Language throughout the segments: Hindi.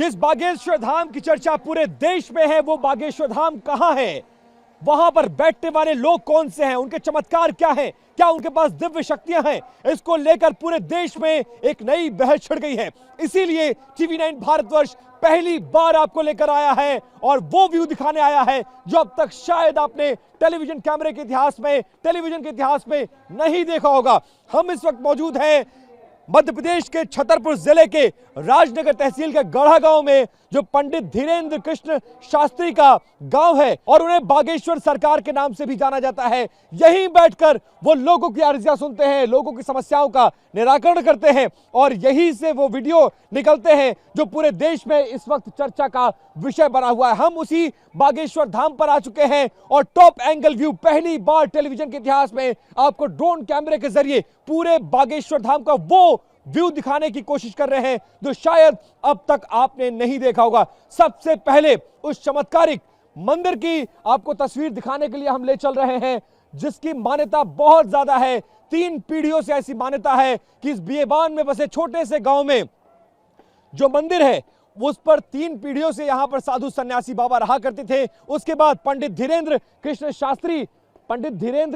जिस बागेश्वर धाम की चर्चा पूरे देश में है, वो बागेश्वर धाम कहां है? वहां पर बैठने वाले लोग कौन से हैं? उनके चमत्कार क्या हैं? क्या उनके पास दिव्य शक्तियां हैं? इसको लेकर पूरे देश में एक नई बहस छिड़ गई है। इसीलिए टीवी 9 भारतवर्ष पहली बार आपको लेकर आया है और वो व्यू दिखाने आया है जो अब तक शायद आपने टेलीविजन कैमरे के इतिहास में, टेलीविजन के इतिहास में नहीं देखा होगा। हम इस वक्त मौजूद हैं मध्य प्रदेश के छतरपुर जिले के राजनगर तहसील के गढ़ा गांव में, जो पंडित धीरेन्द्र कृष्ण शास्त्री का गांव है और उन्हें बागेश्वर सरकार के नाम से भी जाना जाता है। यहीं बैठकर वो लोगों की अर्जियां सुनते हैं, लोगों की समस्याओं का निराकरण करते हैं और यहीं से वो वीडियो निकलते हैं जो पूरे देश में इस वक्त चर्चा का विषय बना हुआ है। हम उसी बागेश्वर धाम पर आ चुके हैं और टॉप एंगल व्यू पहली बार टेलीविजन के इतिहास में आपको ड्रोन कैमरे के जरिए पूरे बागेश्वर धाम का वो व्यू दिखाने की कोशिश कर रहे हैं जो शायद अब तक आपने नहीं देखा होगा। सबसे पहले उस चमत्कारिक मंदिर की आपको तस्वीर दिखाने के लिए हम ले चल रहे हैं जिसकी मान्यता बहुत ज्यादा है। 3 पीढ़ियों से ऐसी मान्यता है कि इस बियबान में बसे छोटे से गांव में जो मंदिर है उस पर 3 पीढ़ियों से यहां पर साधु सन्यासी बाबा रहा करते थे। उसके बाद पंडित धीरेन्द्र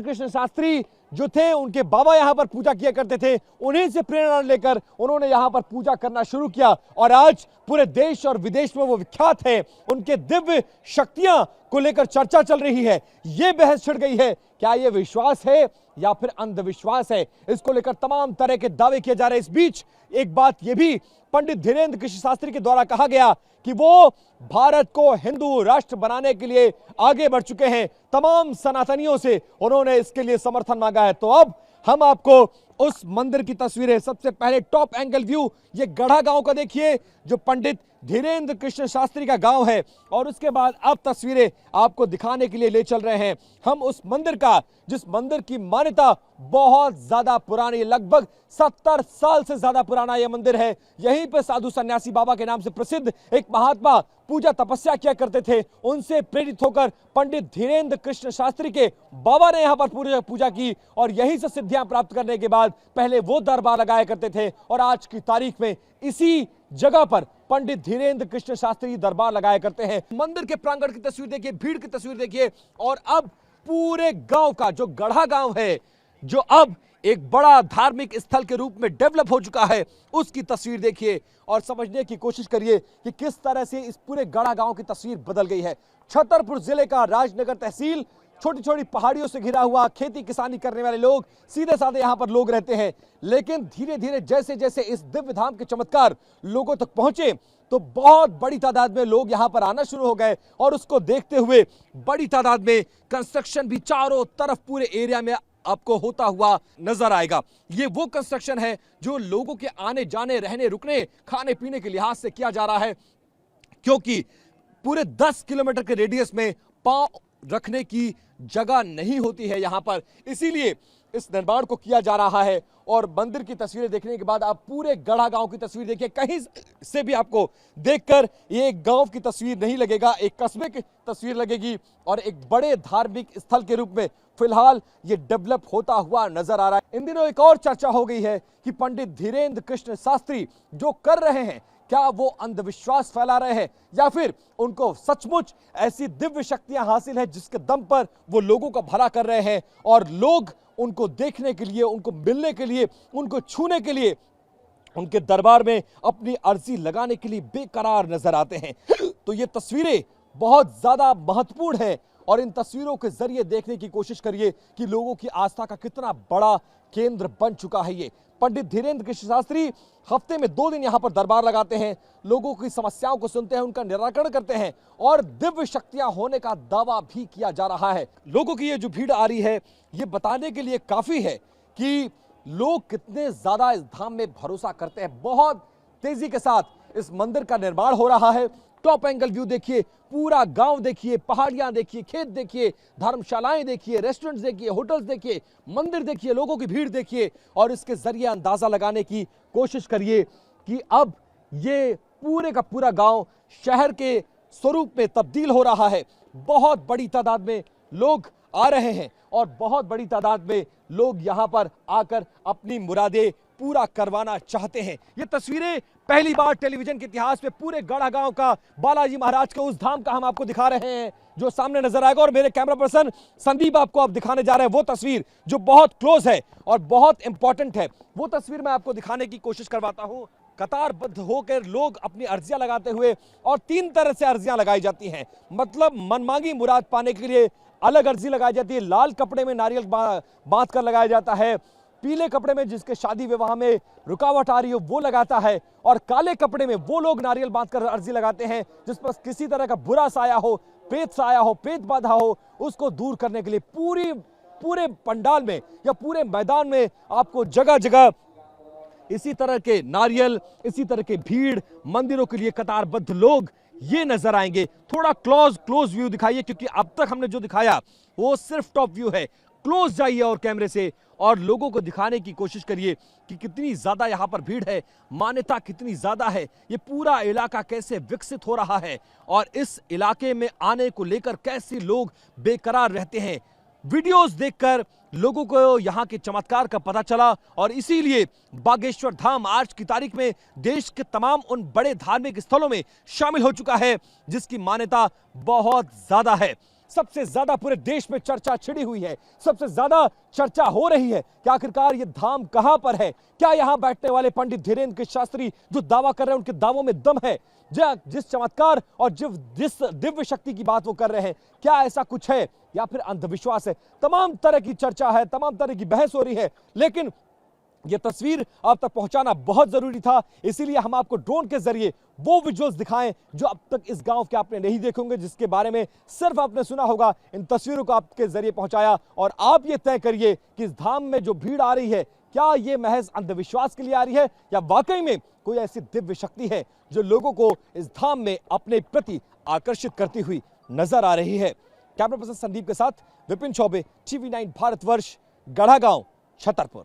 कृष्ण शास्त्री जो थे, उनके बाबा यहां पर पूजा किया करते थे। उन्हीं से प्रेरणा लेकर उन्होंने यहां पर पूजा करना शुरू किया और आज पूरे देश और विदेश में वो विख्यात है। उनके दिव्य शक्तियां को लेकर चर्चा चल रही है। यह बहस छिड़ गई है, क्या यह विश्वास है या फिर अंधविश्वास है? इसको लेकर तमाम तरह के दावे किए जा रहे हैं। इस बीच एक बात यह भी पंडित धीरेन्द्र कृष्ण शास्त्री के द्वारा कहा गया कि वो भारत को हिंदू राष्ट्र बनाने के लिए आगे बढ़ चुके हैं। तमाम सनातनियों से उन्होंने इसके लिए समर्थन मांगा है। तो अब हम आपको उस मंदिर की तस्वीरें, सबसे पहले टॉप एंगल व्यू ये गढ़ा गांव का देखिए जो पंडित धीरेन्द्र कृष्ण शास्त्री का गांव है और उसके बाद अब तस्वीरें आपको दिखाने के लिए ले चल रहे हैं हम उस मंदिर का, जिस मंदिर की मान्यता बहुत ज्यादा पुरानी, लगभग 70 साल से ज्यादा पुराना यह मंदिर है। यहीं पर साधु सन्यासी बाबा के नाम से प्रसिद्ध एक महात्मा पूजा तपस्या किया करते थे। उनसे प्रेरित होकर पंडित धीरेन्द्र कृष्ण शास्त्री के बाबा ने यहाँ पर पूजा की और यहीं से सिद्धियां प्राप्त करने के बाद पहले वो दरबार लगाया करते थे और आज की तारीख में इसी जगह पर पंडित धीरेन्द्र कृष्ण शास्त्री दरबार लगाया करते हैं। मंदिर के प्रांगण की तस्वीर देखिए, भीड़ की तस्वीर देखिए और अब पूरे गांव का जो गढ़ा गांव है, जो अब एक बड़ा धार्मिक स्थल के रूप में डेवलप हो चुका है, उसकी तस्वीर देखिए और समझने की कोशिश करिए कि किस तरह से इस पूरे गढ़ा गांव की तस्वीर बदल गई है। छतरपुर जिले का राजनगर तहसील, छोटी छोटी पहाड़ियों से घिरा हुआ, खेती किसानी करने वाले लोग, सीधे साधे यहां पर लोग रहते हैं। लेकिन धीरे धीरे जैसे जैसे इस दिव्य धाम के चमत्कार लोगों तक पहुंचे तो बहुत बड़ी तादाद में लोग यहां पर आना शुरू हो गए और उसको देखते हुए बड़ी तादाद में कंस्ट्रक्शन भी चारों तरफ पूरे एरिया में आपको होता हुआ नजर आएगा। ये वो कंस्ट्रक्शन है जो लोगों के आने जाने, रहने, रुकने, खाने पीने के लिहाज से किया जा रहा है, क्योंकि पूरे 10 किलोमीटर के रेडियस में पांव रखने की जगह नहीं होती है यहां पर। इसीलिए इस निर्माण को किया जा रहा है और मंदिर की तस्वीरें देखने के बाद आप पूरे गढ़ा गांव की तस्वीर देखिए। कहीं से भी आपको देखकर ये एक गांव की तस्वीर नहीं लगेगा, एक कस्बे की तस्वीर लगेगी और एक बड़े धार्मिक स्थल के रूप में फिलहाल ये डेवलप होता हुआ नजर आ रहा है। इन दिनों एक और चर्चा हो गई है कि पंडित धीरेन्द्र कृष्ण शास्त्री जो कर रहे हैं, क्या वो अंधविश्वास फैला रहे हैं या फिर उनको सचमुच ऐसी दिव्य शक्तियां हासिल है जिसके दम पर वो लोगों का भला कर रहे हैं और लोग उनको देखने के लिए, उनको मिलने के लिए, उनको छूने के लिए उनके दरबार में अपनी अर्जी लगाने के लिए बेकरार नजर आते हैं। तो ये तस्वीरें बहुत ज्यादा महत्वपूर्ण है और इन तस्वीरों के जरिए देखने की कोशिश करिए कि लोगों की आस्था का कितना बड़ा केंद्र बन चुका है ये। पंडित धीरेन्द्र कृष्ण शास्त्री हफ्ते में 2 दिन यहां पर दरबार लगाते हैं, लोगों की समस्याओं को सुनते हैं, उनका निराकरण करते हैं और दिव्य शक्तियां होने का दावा भी किया जा रहा है। लोगों की ये जो भीड़ आ रही है ये बताने के लिए काफी है कि लोग कितने ज्यादा इस धाम में भरोसा करते हैं। बहुत तेजी के साथ इस मंदिर का निर्माण हो रहा है। टॉप एंगल व्यू देखिए, पूरा गांव देखिए, पहाड़ियां देखिए, खेत देखिए, धर्मशालाएं देखिए, रेस्टोरेंट्स देखिए, होटल्स देखिए, मंदिर देखिए, लोगों की भीड़ देखिए और इसके जरिए अंदाजा लगाने की कोशिश करिए कि अब ये पूरे का पूरा गांव शहर के स्वरूप में तब्दील हो रहा है। बहुत बड़ी तादाद में लोग आ रहे हैं और बहुत बड़ी तादाद में लोग यहां पर आकर अपनी मुरादें पूरा करवाना चाहते हैं। ये तस्वीरें पहली बार टेलीविजन के इतिहास में पूरे गढ़ा गांव का, बालाजी महाराज के उस धाम का हम आपको दिखा रहे हैं जो सामने नजर आएगा। और मेरे कैमरा पर्सन संदीप आपको अब दिखाने जा रहे हैं वो तस्वीर जो बहुत क्लोज है और बहुत इंपॉर्टेंट है। वो तस्वीर मैं आपको दिखाने की कोशिश करवाता हूं। कतारबद्ध होकर लोग अपनी अर्जियां लगाते हुए, और 3 तरह से अर्जियां लगाई जाती हैं। मतलब मनमांगी मुराद पाने के लिए अलग अर्जी लगाई जाती है। लाल कपड़े में नारियल बांध कर लगाया जाता है, पीले कपड़े में जिसके शादी विवाह में रुकावट आ रही हो वो लगाता है, और काले कपड़े में वो लोग नारियल बांधकर अर्जी लगाते हैं जिस पर किसी तरह का बुरा साया हो, पेट साया हो, पेट बाधा हो, उसको दूर करने के लिए पूरे पंडाल में या पूरे मैदान में आपको जगह जगह इसी तरह के नारियल, इसी तरह के भीड़, मंदिरों के लिए कतारबद्ध लोग ये नजर आएंगे। थोड़ा क्लोज व्यू दिखाइए, क्योंकि अब तक हमने जो दिखाया वो सिर्फ टॉप व्यू है। क्लोज जाइए और कैमरे से और लोगों को दिखाने की कोशिश करिए कि कितनी ज्यादा यहां पर भीड़ है, मान्यता कितनी ज्यादा है, ये पूरा इलाका कैसे विकसित हो रहा है और इस इलाके में आने को लेकर कैसे लोग बेकरार रहते हैं। वीडियोस देखकर लोगों को यहां के चमत्कार का पता चला, और इसीलिए बागेश्वर धाम आज की तारीख में देश के तमाम उन बड़े धार्मिक स्थलों में शामिल हो चुका है जिसकी मान्यता बहुत ज्यादा है। सबसे ज्यादा पूरे देश में चर्चा छिड़ी हुई है, सबसे ज्यादा चर्चा हो रही है कि आखिरकार ये धाम कहां पर है। क्या यहां बैठने वाले पंडित धीरेन्द्र के शास्त्री जो दावा कर रहे हैं उनके दावों में दम है? जिस चमत्कार और जिस दिव्य शक्ति की बात वो कर रहे हैं, क्या ऐसा कुछ है या फिर अंधविश्वास है? तमाम तरह की चर्चा है, तमाम तरह की बहस हो रही है, लेकिन यह तस्वीर आप तक पहुंचाना बहुत जरूरी था। इसीलिए हम आपको ड्रोन के जरिए वो विजुअल्स दिखाएं जो अब तक इस गांव के आपने नहीं देखे होंगे, जिसके बारे में सिर्फ आपने सुना होगा। इन तस्वीरों को आपके जरिए पहुंचाया, और आप ये तय करिए कि इस धाम में जो भीड़ आ रही है, क्या ये महज अंधविश्वास के लिए आ रही है या वाकई में कोई ऐसी दिव्य शक्ति है जो लोगों को इस धाम में अपने प्रति आकर्षित करती हुई नजर आ रही है। कैमरा पर्सन संदीप के साथ विपिन चौबे, TV9 भारतवर्ष, गढ़ा गांव, छतरपुर।